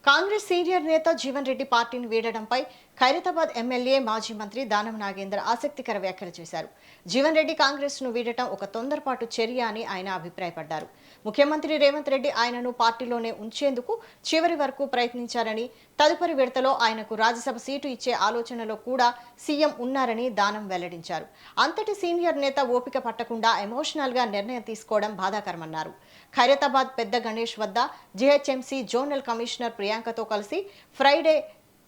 Congress senior నేత జీవన్ రెడ్డి పార్టీని వీడడంపై Khairatabad MLA మాజీ మంత్రి దానం నాగేందర్ ఆసక్తికర వ్యాఖ్యలు చేశారు. జీవన్ రెడ్డి కాంగ్రెస్ ను వీడటం ఒక తొందరపాటు చర్య అని ఆయన అభిప్రాయపడ్డారు. ముఖ్యమంత్రి రేవంత్ రెడ్డి ఆయనను పార్టీలోనే ఉంచేందుకు చివరి వరకు ప్రయత్నించారని, తదుపరి విడతలో ఆయనకు రాజ్యసభ సీటు ఇచ్చే ఆలోచనలో కూడా సీఎం ఉన్నారని దానం వెల్లడించారు. అంతటి సీనియర్ నేత ఓపిక పట్టకుండా ఎమోషనల్ గా నిర్ణయం తీసుకోవడం బాధాకరమన్నారు. ఖైరతాబాద్ పెద్ద గణేష్ వద్ద జీహెచ్ఎంసీ జోనల్ కమిషనర్ ప్రియాంకతో కలిసి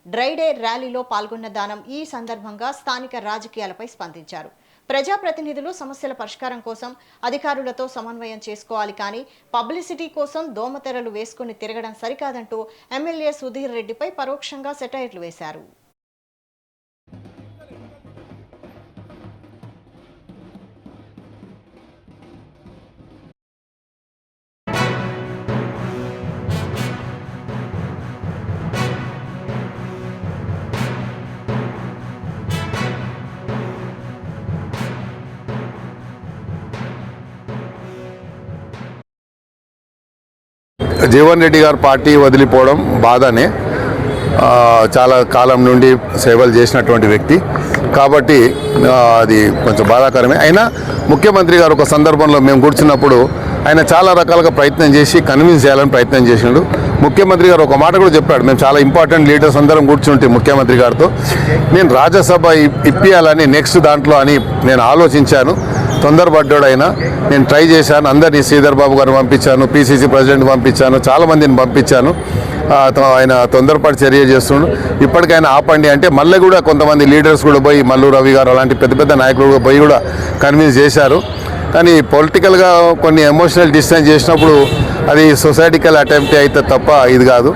డ్రైడే ర్యాలీలో పాల్గొన్న దానం ఈ సందర్భంగా స్థానిక రాజకీయాలపై స్పందించారు. ప్రజాప్రతినిధులు సమస్యల పరిష్కారం కోసం అధికారులతో సమన్వయం చేసుకోవాలి, కానీ పబ్లిసిటీ కోసం దోమతెరలు వేసుకుని తిరగడం సరికాదంటూ ఎమ్మెల్యే సుధీర్ రెడ్డిపై పరోక్షంగా సెటైర్లు వేశారు. జీవన్ రెడ్డి గారు పార్టీ వదిలిపోవడం బాధనే. చాలా కాలం నుండి సేవలు చేసినటువంటి వ్యక్తి కాబట్టి అది కొంచెం బాధాకరమే. అయినా ముఖ్యమంత్రి గారు ఒక సందర్భంలో మేము కూర్చున్నప్పుడు ఆయన చాలా రకాలుగా ప్రయత్నం చేసి కన్విన్స్ చేయాలని ప్రయత్నం చేసిండు. ముఖ్యమంత్రి గారు ఒక మాట కూడా చెప్పాడు, మేము చాలా ఇంపార్టెంట్ లీడర్స్ అందరం కూర్చుంటే ముఖ్యమంత్రి గారితో నేను రాజ్యసభ ఇప్పియాలని నెక్స్ట్ దాంట్లో అని నేను ఆలోచించాను. తొందరపడ్డాడు అయినా నేను ట్రై చేశాను. అందరినీ శ్రీధర్ బాబు గారు పంపించాను, పిసిసి ప్రెసిడెంట్ పంపించాను, చాలామందిని పంపించాను. ఆయన తొందరపాటు చర్య చేస్తుండు. ఇప్పటికైనా ఆపండి అంటే మళ్ళీ కూడా కొంతమంది లీడర్స్ కూడా పోయి మల్లు రవి గారు అలాంటి పెద్ద పెద్ద నాయకులు పోయి కూడా కన్విన్స్ చేశారు. కానీ పొలిటికల్గా కొన్ని ఎమోషనల్ డిస్టెన్స్ చేసినప్పుడు అది సొసైటికల్ అటెంప్ట్ అయితే తప్ప ఇది కాదు.